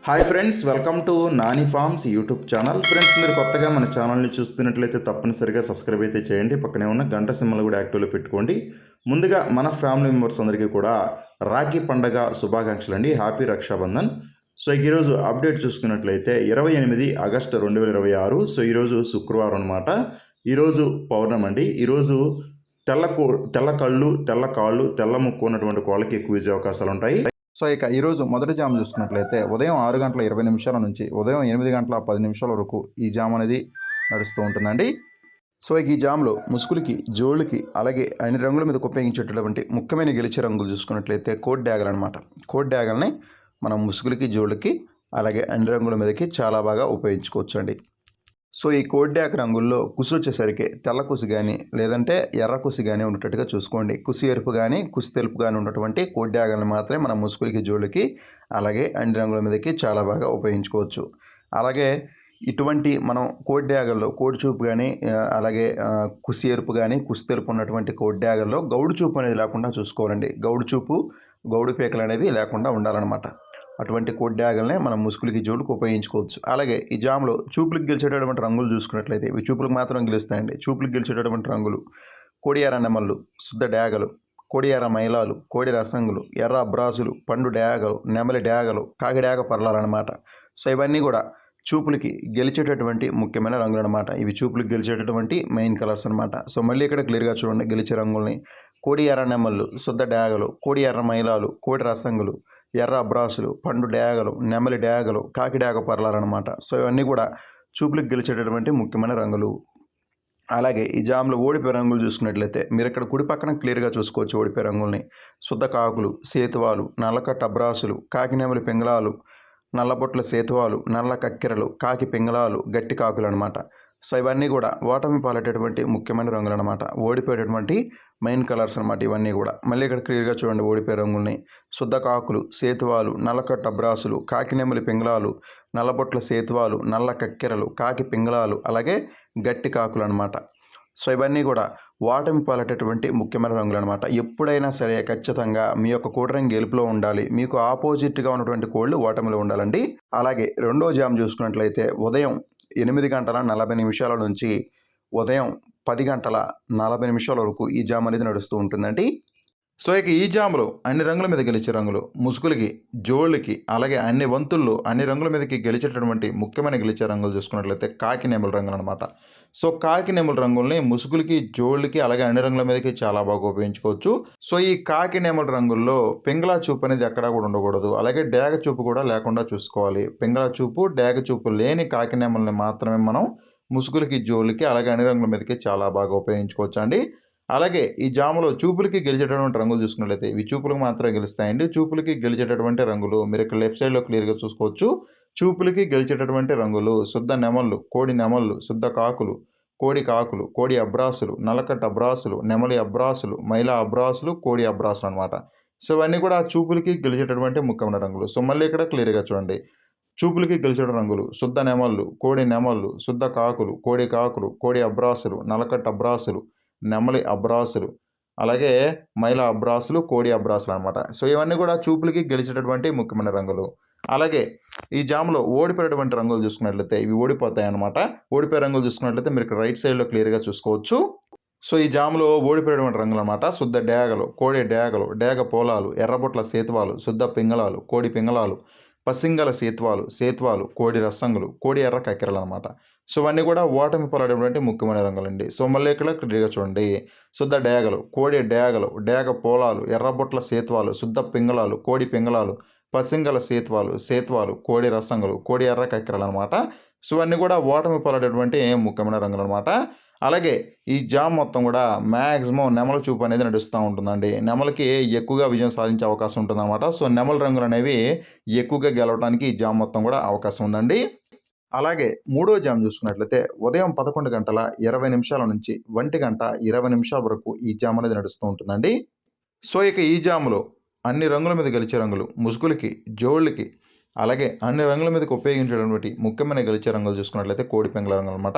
Hi friends, welcome to Nani forms YouTube channel. Friends, మీరు కొత్తగా మన ఛానల్ని చూస్తున్నట్లయితే తప్పనిసరిగా సబ్స్క్రైబ్ అయితే చేయండి. పక్కనే ఉన్న గంట సింబల్ కూడా యాక్టివ్లో పెట్టుకోండి. ముందుగా మన ఫ్యామిలీ మెంబర్స్ అందరికీ కూడా రాఖీ పండగ శుభాకాంక్షలు అండి. హ్యాపీ రక్షాబంధన్. సో ఈరోజు అప్డేట్ చూసుకున్నట్లయితే 28 ఆగస్టు 2026. సో ఈరోజు శుక్రవారం అనమాట. ఈరోజు పౌర్ణమి అండి. ఈరోజు తెల్ల కళ్ళు, తెల్ల కాళ్ళు, తెల్ల ముక్కు ఉన్నటువంటి కోళ్ళకి ఎక్కువ విజయ అవకాశాలు ఉంటాయి. సో ఇక ఈరోజు మొదటి జామ్ చూసుకున్నట్లయితే ఉదయం 6:20 నుంచి ఉదయం 8:10 వరకు ఈ జామ్ అనేది నడుస్తూ ఉంటుందండి. సో ఈ జామ్లో ముసుగులకి, జోళ్ళకి, అలాగే అన్ని రంగుల మీద ఉపయోగించేటటువంటి ముఖ్యమైన గెలిచే రంగులు చూసుకున్నట్లయితే కోడ్ డ్యాగల్ అనమాట. కోడ్ డ్యాగల్ని మనం ముసుగులకి, జోళ్ళకి, అలాగే అన్ని రంగుల మీదకి చాలా బాగా ఉపయోగించుకోవచ్చు అండి. సో ఈ కోడ్ డ్యాగ్ రంగుల్లో కుసి వచ్చేసరికి తెల్ల కుసి కానీ లేదంటే ఎర్ర కుసి కానీ ఉండేటట్టుగా చూసుకోండి. కుసి ఎరుపు కానీ కుసి తెలుపు కానీ ఉన్నటువంటి కోడ్ డ్యాగల్ని మాత్రమే మనం ముసుగులకి, జోళ్ళకి, అలాగే అన్ని రంగుల మీదకి చాలా బాగా ఉపయోగించుకోవచ్చు. అలాగే ఇటువంటి మనం కోడ్ డ్యాగల్లో కోడి చూపు కానీ అలాగే కుసి ఎరుపు కానీ కుసి తెలుపు ఉన్నటువంటి కోడ్ డ్యాగల్లో గౌడు చూపు అనేది లేకుండా చూసుకోవాలండి. గౌడు చూపు, గౌడు పీకలు అనేవి లేకుండా ఉండాలన్నమాట. అటువంటి కోడ్ డ్యాగల్నే మనం ముసుగులకి, జోళ్ళకి ఉపయోగించుకోవచ్చు. అలాగే ఈ జామ్లో చూపులకు గెలిచేటటువంటి రంగులు చూసుకున్నట్లయితే ఇవి చూపులకు మాత్రం గెలుస్తాయండి. చూపులకు గెలిచేటటువంటి రంగులు కోడి ఎర్ర నెమళ్ళు, శుద్ధ డ్యాగలు, కోడి ఎర్ర మైలాలు, కోడి రసంగులు, ఎర్ర అబ్రాసులు, పండు డ్యాగలు, నెమలి డ్యాగలు, కాకి డ్యాగ పర్లాలన్నమాట. సో ఇవన్నీ కూడా చూపులకి గెలిచేటటువంటి ముఖ్యమైన రంగులు అనమాట. ఇవి చూపులకు గెలిచేటటువంటి మెయిన్ కలర్స్ అనమాట. సో మళ్ళీ ఇక్కడ క్లియర్గా చూడండి గెలిచే రంగుల్ని. కోడి ఎర్ర నెమళ్ళు, శుద్ధ డ్యాగలు, కోడి ఎర్ర మైలాలు, కోడి రసంగులు, ఎర్ర అబ్రాసులు, పండు డ్యాగలు, నెమలి డ్యాగలు, కాకి డ్యాగ పర్లాలన్నమాట. సో ఇవన్నీ కూడా చూపులకు గెలిచేటటువంటి ముఖ్యమైన రంగులు. అలాగే ఈ జామ్లో ఓడిపోయే రంగులు చూసుకున్నట్లయితే మీరు ఇక్కడ కుడి పక్కన క్లియర్గా చూసుకోవచ్చు ఓడిపోయే రంగుల్ని. శుద్ధ కాకులు, సేతువాలు, నల్లకట్ట అబ్రాసులు, కాకి నెమలి పింగళాలు, నల్లబొట్ల సేతువాలు, నల్ల కక్కెరలు, కాకి పింగళాలు, గట్టి కాకులు అనమాట. సో ఇవన్నీ కూడా ఓటమి పాలేటటువంటి ముఖ్యమైన రంగులు అనమాట. ఓడిపోయేటటువంటి మెయిన్ కలర్స్ అనమాట ఇవన్నీ కూడా. మళ్ళీ ఇక్కడ క్లియర్గా చూడండి ఓడిపోయే రంగుల్ని. శుద్ధ కాకులు, సేతువాలు, నల్లకట్ట అబ్రాసులు, కాకి నెమలి పింగళాలు, నల్లబొట్ల సేతువాలు, నల్ల కక్కెరలు, కాకి పింగళాలు, అలాగే గట్టి కాకులు అనమాట. సో ఇవన్నీ కూడా ఓటమి పాలేటటువంటి ముఖ్యమైన రంగులు అనమాట. ఎప్పుడైనా సరే ఖచ్చితంగా మీ యొక్క కోడి రంగు గెలుపులో ఉండాలి. మీకు ఆపోజిట్గా ఉన్నటువంటి కోళ్ళు ఓటమిలో ఉండాలండి. అలాగే రెండో జామ్ చూసుకున్నట్లయితే ఉదయం 8:40 నుంచి ఉదయం 10:40 వరకు ఈ జామ్ అనేది నడుస్తూ ఉంటుందండి. సో ఇక ఈ జామ్లో అన్ని రంగుల మీద గెలిచే రంగులు ముసుగులకి, జోళ్ళకి, అలాగే అన్ని వంతుల్లో అన్ని రంగుల మీదకి గెలిచేటటువంటి ముఖ్యమైన గెలిచే రంగులు చూసుకున్నట్లయితే కాకి నెమలి రంగులు అనమాట. సో కాకి నెమలి రంగుల్ని ముసుగులకి, జోళ్ళకి, అలాగే అన్ని రంగుల మీదకి చాలా బాగా ఉపయోగించుకోవచ్చు. సో ఈ కాకి నెమలి రంగుల్లో పింగళా చూపు అనేది ఎక్కడా కూడా ఉండకూడదు. అలాగే డ్యాగ చూపు కూడా లేకుండా చూసుకోవాలి. పింగళా చూపు, డ్యాగ చూపు లేని కాకి నెమల్ని మాత్రమే మనం ముసుగులకి, జోళ్ళకి, అలాగే అన్ని రంగుల మీదకి చాలా బాగా ఉపయోగించుకోవచ్చు అండి. అలాగే ఈ జాములో చూపులకి గెలిచేటటువంటి రంగులు చూసుకున్నట్లయితే ఇవి చూపులకు మాత్రమే గెలుస్తాయండి. చూపులకి గెలిచేటటువంటి రంగులు మీరు ఇక్కడ లెఫ్ట్ సైడ్లో క్లియర్గా చూసుకోవచ్చు. చూపులకి గెలిచేటటువంటి రంగులు శుద్ధ నెమళ్ళు, కోడి నెమళ్ళు, శుద్ధ కాకులు, కోడి కాకులు, కోడి అబ్రాసులు, నల్లకట్ట అబ్రాసులు, నెమలి అబ్రాసులు, మైలా అబ్రాసులు, కోడి అబ్రాసులు అనమాట. సో ఇవన్నీ కూడా చూపులకి గెలిచేటటువంటి ముఖ్యమైన రంగులు. సో మళ్ళీ ఇక్కడ క్లియర్గా చూడండి. చూపులకి గెలిచేట రంగులు శుద్ధ నెమళ్ళు, కోడి నెమళ్ళు, శుద్ధ కాకులు, కోడి అబ్రాసులు, నల్లకట్ట అబ్రాసులు, నెమలి అబ్రాసులు, అలాగే మైల అబ్రాసులు, కోడి అబ్రాసులు అనమాట. సో ఇవన్నీ కూడా చూపులకి గెలిచేటటువంటి ముఖ్యమైన రంగులు. అలాగే ఈ జామ్లో ఓడిపోయేటువంటి రంగులు చూసుకున్నట్లయితే ఇవి ఓడిపోతాయి అనమాట. ఓడిపోయే రంగులు చూసుకున్నట్లయితే మీరు ఇక్కడ రైట్ సైడ్లో క్లియర్గా చూసుకోవచ్చు. సో ఈ జామ్లో ఓడిపోయేటువంటి రంగులు అనమాట. శుద్ధ డ్యాగలు, కోడి డ్యాగలు, డ్యాగ పోలాలు, ఎర్రబొట్ల సేతువాలు, శుద్ధ పింగళాలు, కోడి పింగళాలు, పసింగల సేతువాలు, కోడి రసంగులు, కోడి ఎర్ర కక్కెరలు అనమాట. సో ఇవన్నీ కూడా ఓటమి పాలైనటువంటి ముఖ్యమైన రంగులండి. సో మళ్ళీ ఇక్కడ క్లియర్గా చూడండి. శుద్ధ డ్యాగలు, కోడి డ్యాగలు, డ్యాగ పోలాలు, ఎర్రబొట్ల సేతువాలు, శుద్ధ పింగళాలు, కోడి పింగళాలు, పసింగల సేతువాలు, కోడి రసంగులు, కోడి ఎర్ర కక్కెరలు అనమాట. సో ఇవన్నీ కూడా ఓటమి పాలైనటువంటి ముఖ్యమైన రంగులు అనమాట. అలాగే ఈ జామ్ మొత్తం కూడా మ్యాక్సిమం నెమల చూపు అనేది నడుస్తూ ఉంటుందండి. నెమలకి ఎక్కువగా విజయం సాధించే అవకాశం ఉంటుందన్నమాట. సో నెమల రంగులు అనేవి ఎక్కువగా గెలవడానికి ఈ జామ్ మొత్తం కూడా అవకాశం ఉందండి. అలాగే మూడో జామ్ చూసుకున్నట్లయితే ఉదయం 11:20 నుంచి 1:20 వరకు ఈ జామ్ అనేది నడుస్తూ ఉంటుందండి. సో ఇక ఈ జామ్లో అన్ని రంగుల మీద గెలిచే రంగులు ముసుగులకి, జోళ్ళకి, అలాగే అన్ని రంగుల మీదకి ఉపయోగించేటటువంటి ముఖ్యమైన గెలిచే రంగులు చూసుకున్నట్లయితే కోడి పింగళ రంగులు అనమాట.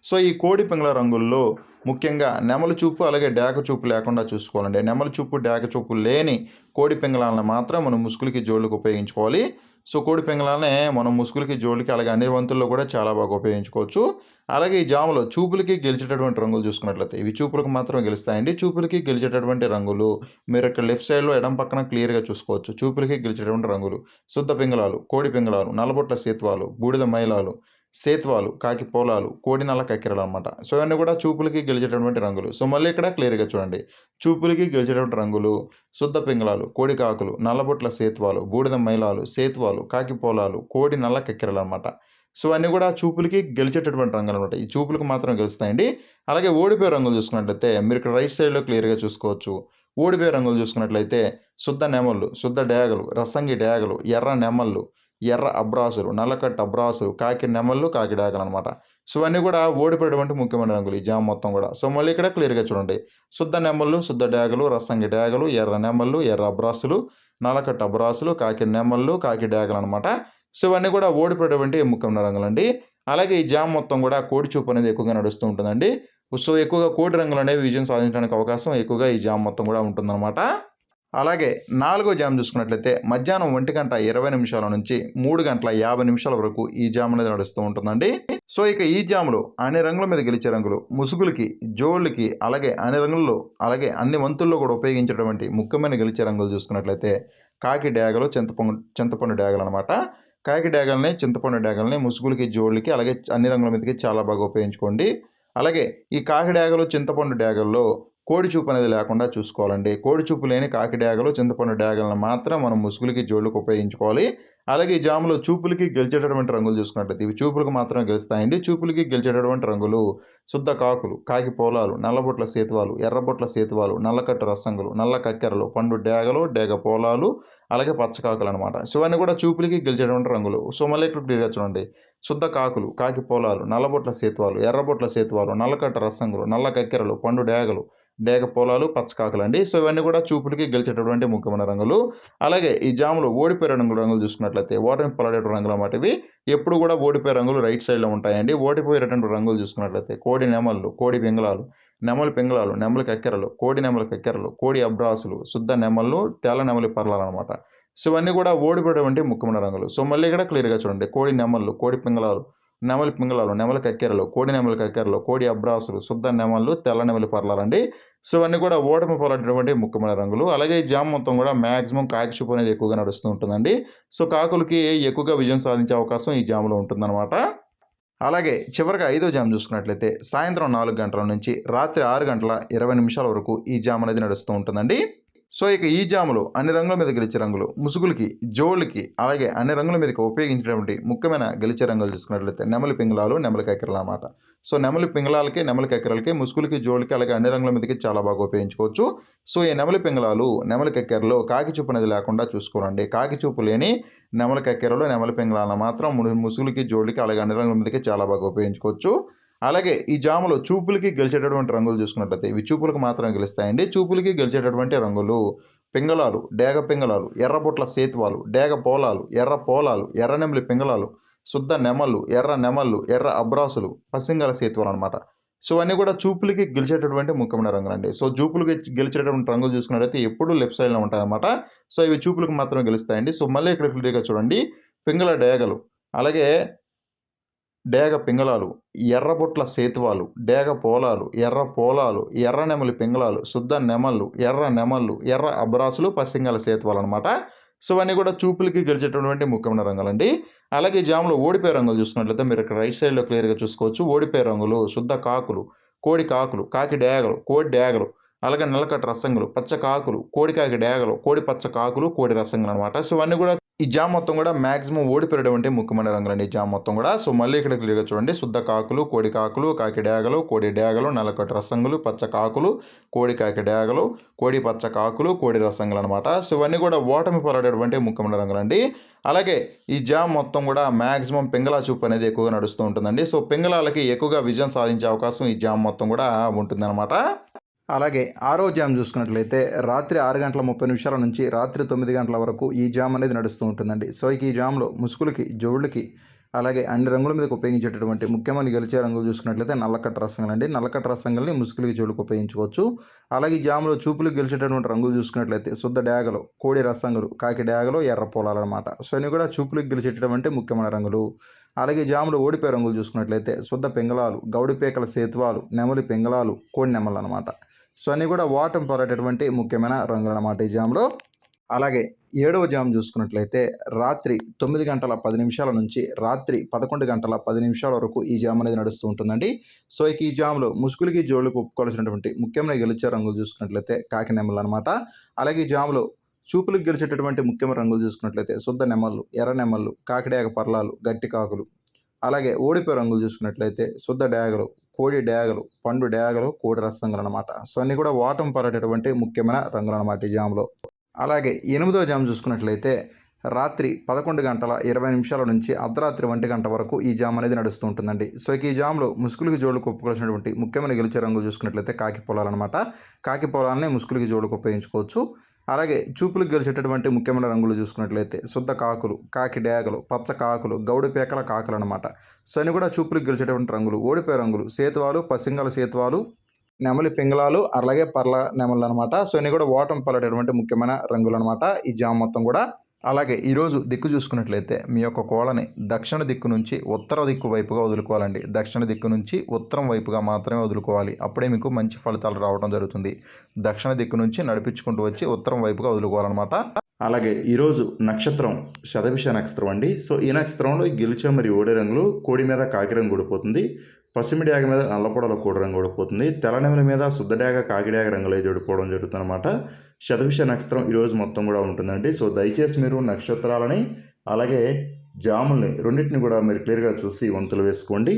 సో ఈ కోడి పింగళ రంగుల్లో ముఖ్యంగా నెమల చూపు అలాగే డ్యాక చూపు లేకుండా చూసుకోవాలండి. నెమల చూపు, డ్యాక చూపు లేని కోడి పింగళాలను మాత్రం మనం ముసుగులకి, జోళ్ళకి ఉపయోగించుకోవాలి. సో కోడి పింగళాలనే మనం ముసుగులకి, జోళ్ళకి అలాగే అన్ని వంతుల్లో కూడా చాలా బాగా ఉపయోగించుకోవచ్చు. అలాగే ఈ జాములో చూపులకి గెలిచేటటువంటి రంగులు చూసుకున్నట్లయితే ఇవి చూపులకు మాత్రమే గెలుస్తాయండి. చూపులకి గెలిచేటటువంటి రంగులు మీరు ఇక్కడ లెఫ్ట్ సైడ్‌లో ఎడమ పక్కన క్లియర్‌గా చూసుకోవచ్చు. చూపులకి గెలిచేటటువంటి రంగులు శుద్ధ పింగళాలు, కోడి పింగళాలు, నల్లబొట్ల సేతువాలు, బూడిద మైలాలు, సేతువాలు, కాకి పోలాలు, కోడి నల్ల కక్కెరలనమాట. సో ఇవన్నీ కూడా చూపులకి గెలిచేటటువంటి రంగులు. సో మళ్ళీ ఇక్కడ క్లియర్‌గా చూడండి. చూపులకి గెలిచేటటువంటి రంగులు శుద్ధ పింగళాలు, కోడి కాకులు, నల్లబొట్ల సేతువాలు, బూడిద మైలాలు, సేతువాలు, కాకి పోలాలు, కోడి నల్ల కక్కెరలనమాట. సో అన్నీ కూడా చూపులకి గెలిచేటటువంటి రంగులనమాట. ఈ చూపులకు మాత్రమే గెలుస్తాయండి. అలాగే ఓడిపోయే రంగులు చూసుకున్నట్లయితే మీరు ఇక్కడ రైట్ సైడ్‌లో క్లియర్‌గా చూసుకోవచ్చు. ఓడిపోయే రంగులు చూసుకున్నట్లయితే శుద్ధ నెమళ్ళు, శుద్ధ డేగలు, రసంగి డేగలు, ఎర్ర నెమళ్ళు, ఎర్ర అబ్రాసులు, నల్లకట్ట అబ్రాసులు, కాకి నెమళ్ళు, కాకి డేగలనమాట. సో ఇవన్నీ కూడా ఓడిపోయేటువంటి ముఖ్యమైన రంగులు ఈ జామ మొత్తం కూడా. సో మళ్ళీ ఇక్కడ క్లియర్‌గా చూడండి. శుద్ధ నెమళ్ళు, శుద్ధ డేగలు, రసంగి డేగలు, ఎర్ర నెమళ్ళు, ఎర్ర అబ్రాసులు, నల్లకట్ట అబ్రాసులు, కాకి నెమళ్ళు, కాకి డేగలనమాట. సో ఇవన్నీ కూడా ఓడిపోయేటువంటి ముఖ్యమైన రంగులండి. అలాగే ఈ జామ మొత్తం కూడా కోడి చూపు అనేది ఎక్కువగా నడుస్తూ ఉంటుందండి. సో ఎక్కువగా కోడి రంగులనేవి విజయం సాధించడానికి అవకాశం ఎక్కువగా ఈ జామ మొత్తం కూడా ఉంటుందన్నమాట. అలాగే నాలుగో జామ్ చూసుకున్నట్లయితే మధ్యాహ్నం 1:20 నుంచి 3:50 వరకు ఈ జామ్ అనేది నడుస్తూ ఉంటుందండి. సో ఇక ఈ జాములో అన్ని రంగుల మీద గెలిచే రంగులు ముసుగులకి, జోళ్ళకి అలాగే అన్ని రంగుల్లో అలాగే అన్ని వంతుల్లో కూడా ఉపయోగించేటువంటి ముఖ్యమైన గెలిచే రంగులు చూసుకున్నట్లయితే కాకి డేగలు, చింతపండు డేగలు అనమాట. కాకి డేగల్ని, చింతపండు డేగల్ని ముసుగులకి, జోళ్ళకి అలాగే అన్ని రంగుల మీదకి చాలా బాగా ఉపయోగించుకోండి. అలాగే ఈ కాకి డేగలు, చింతపండు డేగల్లో కోడి చూపు అనేది లేకుండా చూసుకోవాలండి. కోడి చూపు లేని కాకి డేగలు, చింతపండు డేగలను మాత్రం మనం ముసుగులకి, జోళ్ళకి ఉపయోగించుకోవాలి. అలాగే ఈ జాములో చూపులకి గెలిచేటటువంటి రంగులు చూసుకున్నట్లయితే ఇవి చూపులకు మాత్రమే గెలుస్తాయండి. చూపులకి గెలిచేటటువంటి రంగులు శుద్ధ కాకులు, కాకి పోలాలు, నల్లబొట్ల సేతువాలు, ఎర్రబొట్ల సేతువాలు, నల్లకట్టు రసంగులు, నల్ల కక్కెరలు, పండు డేగలు, డేగ పోలాలు అలాగే పచ్చకాకులు అనమాట. సో ఇవన్నీ కూడా చూపులకి గెలిచేటువంటి రంగులు. సో మళ్ళీ ఇక్కడ క్లియర్‌గా చూడండి. శుద్ధ కాకులు, కాకి పోలాలు, నల్లబొట్ల సేతువాలు, ఎర్రబొట్ల సేతువాలు, నల్లకట్ట రసంగులు, నల్ల కక్కెరలు, పండు డేగలు, డేగ పోలాలు, పచ్చకాకులండి. సో ఇవన్నీ కూడా చూపులకి గెలిచేటటువంటి ముఖ్యమైన రంగులు. అలాగే ఈ జాములో ఓడిపోయే రంగులు చూసుకున్నట్లయితే ఓటమి పాలయ్యేటువంటి రంగులు అన్నమాట ఇవి. ఎప్పుడు కూడా ఓడిపోయే రంగులు రైట్ సైడ్‌లో ఉంటాయండి. ఓడిపోయేటటువంటి రంగులు చూసుకున్నట్లయితే కోడి నెమళ్ళు, కోడి పింగళాలు, నెమలి పింగళాలు, నెమలి కక్కెరలు, కోడి నెమలి కక్కెరలు, కోడి అబ్రాసులు, శుద్ధ నెమళ్ళు, తెల్ల నెమలి పర్లాలనమాట. సో ఇవన్నీ కూడా ఓడిపోయేటువంటి ముఖ్యమైన రంగులు. సో మళ్ళీ ఇక్కడ క్లియర్‌గా చూడండి. కోడి నెమళ్ళు, కోడి పింగళాలు, నెమలి పింగళాలు, నెమలి కక్కెరలు, కోడి నెమలి కక్కెరలు, కోడి అబ్రాసులు, శుద్ధ నెమళ్ళు, తెల్ల నెమలి పర్లాలండి. సో ఇవన్నీ కూడా ఓటమి పాలైనటువంటి ముఖ్యమైన రంగులు. అలాగే ఈ జామ్ మొత్తం కూడా మాక్సిమం కాకి చూపు అనేది ఎక్కువగా నడుస్తూ ఉంటుందండి. సో కాకులకి ఎక్కువగా విజయం సాధించే అవకాశం ఈ జామ్‌లో ఉంటుందన్నమాట. అలాగే చివరగా ఐదో జామ్ చూసుకున్నట్లయితే సాయంత్రం 4 గంటల నుంచి రాత్రి 6:20 వరకు ఈ జామ్ అనేది నడుస్తూ ఉంటుందండి. సో ఇక ఈ జాములో అన్ని రంగుల మీద గెలిచే రంగులు ముసుగులకి, జోళ్ళకి అలాగే అన్ని రంగుల మీదకి ఉపయోగించినటువంటి ముఖ్యమైన గెలిచే రంగులు చూసుకున్నట్లయితే నెమలి పింగళాలు, నెమలి కక్కెరలు అన్నమాట. సో నెమలి పింగళాలకి, నెమలి కక్కెరలకి, ముసుగులకి, జోళ్ళకి అలాగే అన్ని రంగుల మీదకి చాలా బాగా ఉపయోగించుకోవచ్చు. సో ఈ నెమలి పింగళాలు, నెమలి కక్కెరలు కాకి చూపు అనేది లేకుండా చూసుకోవాలండి. కాకి చూపు లేని నెమలి కక్కెరలు, నెమలి పింగళాలను మాత్రం ముసుగులకి, జోళ్ళకి అలాగే అన్ని రంగుల మీదకి చాలా బాగా ఉపయోగించుకోవచ్చు. అలాగే ఈ జాములో చూపులకి గెలిచేటటువంటి రంగులు చూసుకున్నట్లయితే ఇవి చూపులకు మాత్రమే గెలుస్తాయండి. చూపులకి గెలిచేటటువంటి రంగులు పింగళాలు, డేగ పింగళాలు, ఎర్రబొట్ల సేతువాలు, డేగ పోలాలు, ఎర్ర పోలాలు, ఎర్ర నెమలి పింగళాలు, శుద్ధ నెమళ్ళు, ఎర్ర నెమళ్ళు, ఎర్ర అబ్రాసులు, పసింగల సేతువాలు అనమాట. సో అన్నీ కూడా చూపులకి గెలిచేటటువంటి ముఖ్యమైన రంగులండి. సో చూపులకి గెలిచేటటువంటి రంగులు చూసుకున్నట్లయితే ఎప్పుడూ లెఫ్ట్ సైడ్‌లో ఉంటాయన్నమాట. సో ఇవి చూపులకు మాత్రమే గెలుస్తాయండి. సో మళ్ళీ ఇక్కడ క్లియర్‌గా చూడండి. పింగళ డేగలు అలాగే డేగ పింగళాలు, ఎర్రబొట్ల సేతువాలు, డేగ పోలాలు, ఎర్ర పోలాలు, ఎర్ర నెమలి పింగళాలు, శుద్ధ నెమళ్ళు, ఎర్ర నెమళ్ళు, ఎర్ర అబ్రాసులు, పసింగల సేతువాలు అనమాట. సో ఇవన్నీ కూడా చూపులకి గెలిచేటటువంటి ముఖ్యమైన రంగులండి. అలాగే ఈ జాములో ఓడిపోయే రంగులు చూసుకున్నట్లయితే మీరు ఇక్కడ రైట్ సైడ్‌లో క్లియర్‌గా చూసుకోవచ్చు. ఓడిపోయే రంగులు శుద్ధ కాకులు, కోడి కాకులు, కాకి డేగలు, కోడి డేగలు అలాగే నల్లకట్ట రసంగులు, పచ్చ కాకులు, కోడి కాకి డేగలు, కోడి పచ్చ కాకులు, కోడి రసంగులు అనమాట. సో ఇవన్నీ కూడా ఈ జామ్ మొత్తం కూడా మాక్సిమం ఓడిపోయేటువంటి ముఖ్యమైన రంగులండి ఈ జామ్ మొత్తం కూడా. సో మళ్ళీ ఇక్కడ క్లియర్‌గా చూడండి. శుద్ధ కాకులు, కోడి కాకులు, కాకి డేగలు, కోడి డేగలు, నల్లకట్టు రసంగులు, పచ్చ కాకులు, కోడి కాకి డేగలు, కోడి పచ్చ కాకులు, కోడి రసంగులు అనమాట. సో ఇవన్నీ కూడా ఓటమి పాలైనటువంటి ముఖ్యమైన రంగులండి. అలాగే ఈ జామ్ మొత్తం కూడా మాక్సిమం పింగళా చూపు అనేది ఎక్కువగా నడుస్తూ ఉంటుందండి. సో పింగళాలకి ఎక్కువగా విజయం సాధించే అవకాశం ఈ జామ్ మొత్తం కూడా ఉంటుందన్నమాట. అలాగే ఆరో జామ్ చూసుకున్నట్లయితే రాత్రి 6:30 నుంచి రాత్రి 9 గంటల వరకు ఈ జామ్ అనేది నడుస్తూ ఉంటుందండి. సో ఈ జామ్లో ముసుగులకి, జోళ్ళకి అలాగే అన్ని రంగుల మీదకి ఉపయోగించేటటువంటి ముఖ్యమైన గెలిచే రంగులు చూసుకున్నట్లయితే నల్లకట్ట రసంగులు అండి. నల్లకట్ట రసంగుల్ని ముసుగులకి చెవులకు ఉపయోగించుకోవచ్చు. అలాగే ఈ జాములో చూపులకు గెలిచేటటువంటి రంగులు చూసుకున్నట్లయితే శుద్ధ డేగలు, కోడి రసంగులు, కాకి డేగలు, ఎర్ర పొలాలన్నమాట. సో ఇవి కూడా చూపులకు గెలిచేటటువంటి ముఖ్యమైన రంగులు. అలాగే జాములో ఓడిపోయే రంగులు చూసుకున్నట్లయితే శుద్ధ పింగళాలు, గౌడి పేకల సేతువాలు, నెమలి పింగళాలు, కోడి నెమలు అనమాట. సో అన్నీ కూడా ఓటమి పారేటటువంటి ముఖ్యమైన రంగులు అన్నమాట ఈ జాములో. అలాగే 7వ జామ్ చూసుకున్నట్లయితే రాత్రి 9 గంటల 10 నిమిషాల నుంచి రాత్రి 11 గంటల 10 నిమిషాల వరకు ఈ జామ్ అనేది నడుస్తూ ఉంటుందండి. సో ఇక ఈ జామ్లో ముసుగులకి జోళ్ళకు ఒప్పుకోవాల్సినటువంటి ముఖ్యమైన గెలిచే రంగులు చూసుకున్నట్లయితే కాకి నెమలు అనమాట. అలాగే ఈ జామ్లో చూపులకు గెలిచేటటువంటి ముఖ్యమైన రంగులు చూసుకున్నట్లయితే శుద్ధ నెమళ్ళు, ఎర్ర నెమళ్ళు, కాకిడేగ పర్లాలు, గట్టి కాకులు. అలాగే ఓడిపోయే రంగులు చూసుకున్నట్లయితే శుద్ధ డేగలు, కోడి డేగలు, పండు డేగలు, కోడి రసంగులు అనమాట. సో అన్నీ కూడా ఓటమి పడేటటువంటి ముఖ్యమైన రంగులు అనమాట ఈ జామ్లో. అలాగే 8వ జామ్ చూసుకున్నట్లయితే రాత్రి 11 గంటల 20 నిమిషాల నుంచి అర్ధరాత్రి 1 గంట వరకు ఈ జామ్ అనేది నడుస్తూ ఉంటుందండి. సో ఇక ఈ జామ్లో ముసుగులకి జోళ్ళకు ఒప్పుకోవాల్సినటువంటి ముఖ్యమైన గెలిచే రంగులు చూసుకున్నట్లయితే కాకి పొలాలు అనమాట. కాకి పొలాలని ముసుగులకి జోళ్ళకు ఉపయోగించుకోవచ్చు. అలాగే చూపులకు గెలిచేటటువంటి ముఖ్యమైన రంగులు చూసుకున్నట్లయితే శుద్ధ కాకులు, కాకి డేగలు, పచ్చ కాకులు, గౌడి పేకల కాకులు అనమాట. సో అన్ని కూడా చూపులకు గెలిచేటటువంటి రంగులు. ఓడిపోయే రంగులు సేతువాలు, పసింగల సేతువాలు, నెమలి పింగళాలు, అలాగే పర్ల నెమళ్ళు అనమాట. సో ఇన్ని కూడా ఓటమి పడేటటువంటి ముఖ్యమైన రంగులు అనమాట ఈ జామ్ మొత్తం కూడా. అలాగే ఈరోజు దిక్కు చూసుకున్నట్లయితే మీ యొక్క కోళ్ళని దక్షిణ దిక్కు నుంచి ఉత్తర దిక్కు వైపుగా వదులుకోవాలండి. దక్షిణ దిక్కు నుంచి ఉత్తరం వైపుగా మాత్రమే వదులుకోవాలి. అప్పుడే మీకు మంచి ఫలితాలు రావడం జరుగుతుంది. దక్షిణ దిక్కు నుంచి నడిపించుకుంటూ వచ్చి ఉత్తరం వైపుగా వదులుకోవాలన్నమాట. అలాగే ఈరోజు నక్షత్రం శతభిష నక్షత్రం అండి. సో ఈ నక్షత్రంలో గెలిచే మరియు ఓడే రంగులు కోడి మీద కాకి రంగు ఊడిపోతుంది. పసిమి డ్యాగ మీద నల్లపొడల కోడి రంగు ఓడిపోతుంది. తెల్లనెమల మీద శుద్ధ డ్యాగ కాకి డ్యాగ రంగులు అయితే ఓడిపోవడం జరుగుతుంది అనమాట. శతభిష నక్షత్రం ఈరోజు మొత్తం కూడా ఉంటుందండి. సో దయచేసి మీరు నక్షత్రాలని అలాగే జాముల్ని రెండింటిని కూడా మీరు క్లియర్గా చూసి వంతులు వేసుకోండి.